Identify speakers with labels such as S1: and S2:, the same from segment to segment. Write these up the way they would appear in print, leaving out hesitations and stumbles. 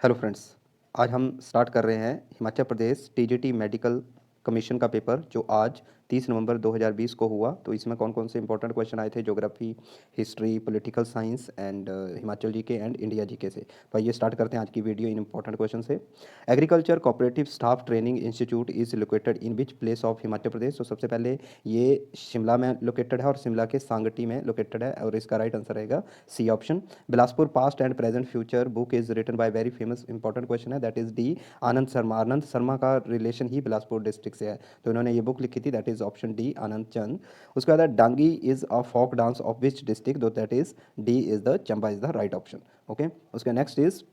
S1: Hello friends. आज हम start कर रहे हैं Himachal Pradesh TGT medical commission का पेपर जो आज 30 नवंबर 2020 को हुआ। तो इसमें कौन कौन से इंपॉर्टेंट क्वेश्चन आए थे geography, history, political science and Himachal GK and India GK से। तो आइए स्टार्ट करते हैं आज की वीडियो इन इंपॉर्टेंट क्वेश्चन से। Agriculture cooperative staff training institute is located in which place of Himachal Pradesh. तो सबसे पहले ये शिमला में लोकेटेड है और शिमला के सांगटी में लोकेटेड है और इसका राइट आंसर रहेगा C option. Bilaspur past and present future book is written by very famous important question है that is D Anand Sharma. Anand Sharma का रिलेशन ही बिलासपुर डिस्ट्रिक्ट से है, तो इन्होंने ये बुक लिखी थी, that is option D Anand Chand. उसके बाद Dangi is a folk dance of which district, दो that is D is the Chamba is the right option. Okay, उसका next is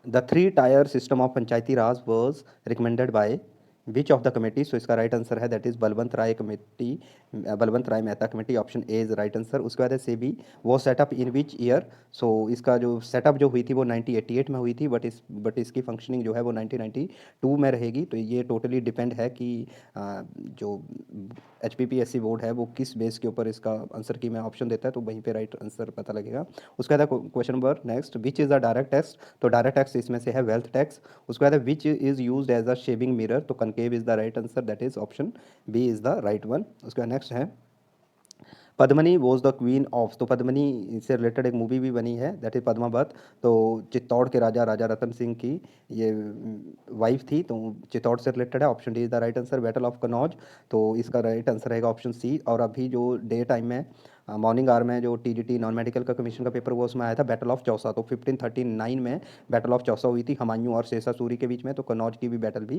S1: the three tier system of panchayati raj was recommended by which of the committee. So इसका right answer है that is Balwant Rai committee, Balwant Rai Mehta committee, option A is right answer. उसके बाद से B वो setup in which year. सो इसका जो setup जो हुई थी वो 1988 में हुई थी, बट इसकी फंक्शनिंग जो है वो 1992 में रहेगी। तो ये टोटली डिपेंड है कि जो HPPSC बोर्ड है वो किस बेस के ऊपर इसका आंसर की में ऑप्शन देता है, तो वहीं पे राइट आंसर पता लगेगा। उसके बाद question number next, which is the direct tax. तो डायरेक्ट टैक्स इसमें से है वेल्थ टैक्स। उसके बाद which is used as a shaving mirror, तो concave is the right answer, that is option B is the right one. उसके बाद next है Padmini was the queen of. तो पद्मनी से रिलेटेड एक मूवी भी बनी है दैट इज पद्मावत। तो चित्तौड़ के राजा राजा रतन सिंह की ये वाइफ थी, तो चित्तौड़ से रिलेटेड है, option D is the right answer. Battle of Kannauj, तो इसका राइट आंसर रहेगा ऑप्शन सी। और अभी जो डे टाइम में मॉर्निंग आवर में जो TGT नॉन मेडिकल का कमीशन का पेपर हुआ उसमें आया था बैटल ऑफ चौसा। तो 1539 में बैटल ऑफ चौसा हुई थी हुमायूं और शेरशाह सूरी के बीच में। तो कनौज की भी बैटल भी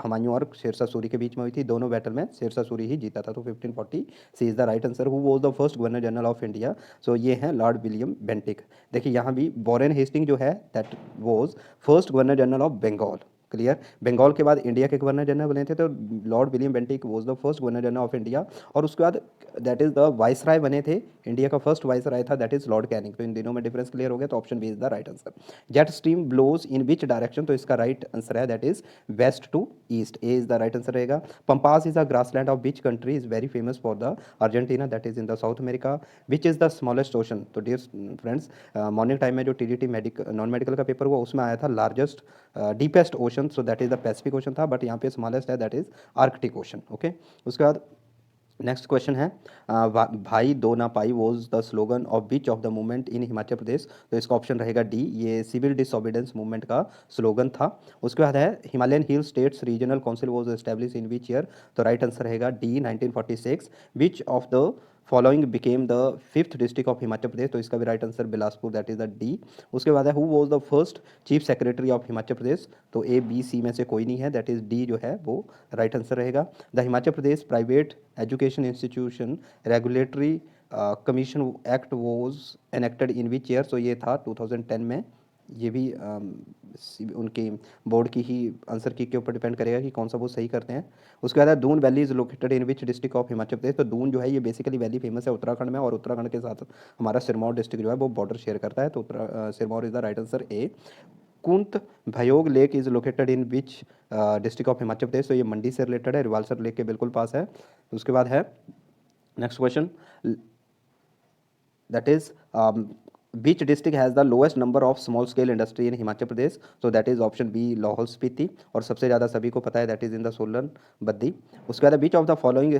S1: हुमायूं और शेरशाह सूरी के बीच में हुई थी, दोनों बैटल में शेरशाह सूरी ही जीता था। तो 1540 C is the right answer. Who was the first governor general of India. So ये हैं लॉर्ड विलियम बेंटिक। देखिए यहाँ भी वॉरेन हेस्टिंग जो है that was first governor general of Bengal. Clear, Bengal के बाद इंडिया के गवर्नर जनरल बने थे, तो Lord William Bentinck was the first governor general of India. और उसके बाद दैट इज द वाइसराय बने थे, इंडिया का फर्स्ट वाइसराय था दैट इज लॉर्ड कैनिंग। तो इन दिनों में डिफरेंस क्लियर हो गया, तो option B is the right answer. Jet stream blows in which direction, तो इसका राइट आंसर है that is west to east, A is the right answer रहेगा। Pampas is a grassland of which country is very famous for the Argentina, that is in the South America. Which is the smallest ocean. तो dear friends, morning time में जो TGT non medical का paper हुआ उसमें आया था largest deepest ocean, so that is the Pacific ocean था, but यहाँ पे स्मॉलेस्ट है that is Arctic ocean. Okay, उसके बाद नेक्स्ट क्वेश्चन है भाई दो ना पाई was the slogan of which of the movement in Himachal Pradesh. तो इसका ऑप्शन रहेगा डी, ये सिविल डिसोबीडेंस मूवमेंट का स्लोगन था। उसके बाद है Himalayan hill states regional council was establish in which year. तो राइट आंसर रहेगा D 1946। Which of the following became the fifth district of Himachal Pradesh. तो इसका भी right answer Bilaspur, that is the D. उसके बाद है who was the first chief secretary of Himachal Pradesh. तो A B C में से कोई नहीं है, दैट इज डी जो है वो राइट आंसर रहेगा। The Himachal Pradesh private education institution regulatory commission act was enacted in which year. So ये था 2010 में। ये भी उनके बोर्ड की ही आंसर की के ऊपर डिपेंड करेगा कि कौन सा वो सही करते हैं। उसके बाद Doon valley is located in which district of Himachal Pradesh. तो दून जो है ये बेसिकली वैली फेमस है उत्तराखंड में, और उत्तराखंड के साथ हमारा सिरमौर डिस्ट्रिक्ट जो है वो बॉर्डर शेयर करता है। तो Sirmaur is the right answer, A. Kunt Bhyog lake is located in which district of Himachal Pradesh. तो ये मंडी से रिलेटेड है, रिवाल्सर लेक के बिल्कुल पास है। उसके बाद है next question, that is which district has the lowest number of small scale industry in Himachal Pradesh. So that is option B Lahaul Spiti, और सबसे ज़्यादा सभी को पता है that is in the Solan Baddi. उसके बाद which of the following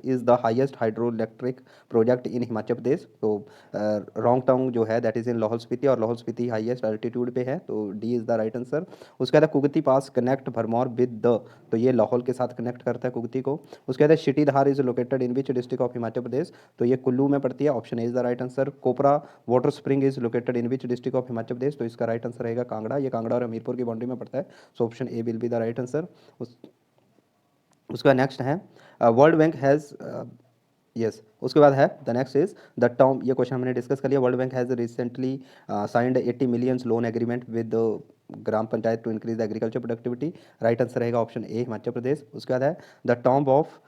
S1: is the highest hydroelectric project in Himachal Pradesh. तो रोंग टांग जो है that is in Lahaul Spiti, और लाहौल स्पीति हाईएस्ट अल्टीट्यूड पे है, तो D is the right answer. उसके बाद कुगती पास कनेक्ट भरमौर विद द, तो ये लाहौल के साथ कनेक्ट करता है कुगती को। उसके बाद Shitidhar is located in which district of Himachal Pradesh. तो ये कुल्लू में पड़ती है, option A is the right answer. Kopra water spring is located in which district of Himachal Pradesh. तो इसका राइट आंसर रहेगा कांगड़ा, ये कांगड़ा और हमीरपुर की बाउंड्री में पड़ता है। So option A will be the right answer. उसका नेक्स्ट है वर्ल्ड बैंक हैज़ यस। उसके बाद है the next is the term, ये क्वेश्चन हमने डिस्कस कर लिया। World Bank has recently signed 80 millions loan agreement with gram panchayat to increase agriculture productivity. Right answer रहेगा ऑप्शन ए हिमाचल प्रदेश। उसके बाद है the tomb of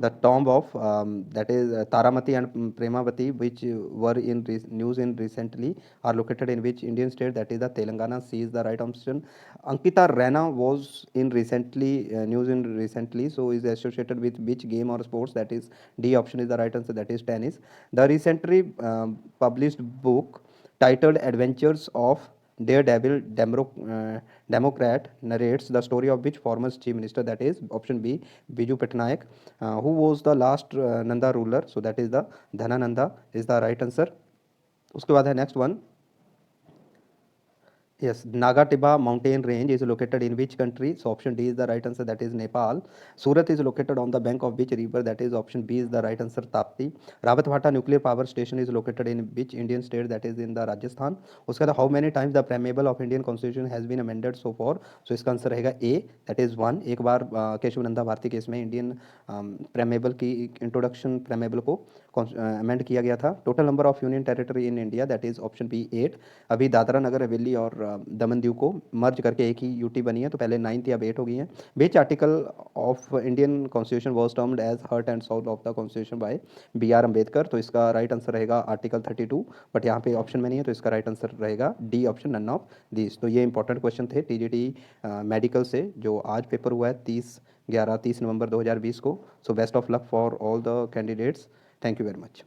S1: that is Taramati and Premavati, which were in news in recently, are located in which Indian state, that is the Telangana. C is the right option. Ankita Rana was in recently news in recently, so is associated with which game or sports, that is D option is the right answer, that is tennis. The recently published book titled Adventures of Daredevil Democrat narrates the story of which former chief minister? That is option B, Biju Patnaik. Who was the last Nanda ruler? So that is the Dhanananda is the right answer. उसके बाद है next one. Yes, Nagatiba mountain range is located in which country? So option D is the right answer, that is Nepal. Surat is located on the bank of which river? That is option B is the right answer, Tapti. Rawatbhata nuclear power station is located in which Indian state? That is in the Rajasthan. उसके बाद how many times the preamble of Indian constitution has been amended so far? So इसका answer रहेगा A, that is 1. एक बार Keshav Nanda Bharati case में Indian preamble की introduction preamble को amend किया गया था. Total number of union territory in India? That is option B 8. अभी दादरा नगर हवेली और दमन दीव को मर्ज करके एक ही यूटी बनी है, तो पहले 9 थी, अब 8 हो गई है. Which article of Indian constitution was termed as heart and soul of the constitution by B.R. Ambedkar? तो इसका राइट आंसर रहेगा आर्टिकल 32, बट यहाँ पे ऑप्शन में नहीं है, तो इसका राइट आंसर रहेगा D option, none of this. तो ये इंपॉर्टेंट क्वेश्चन थे टीजीटी मेडिकल से जो आज पेपर हुआ है 30 नवंबर 2020 को. So best of luck for all the candidates. Thank you very much.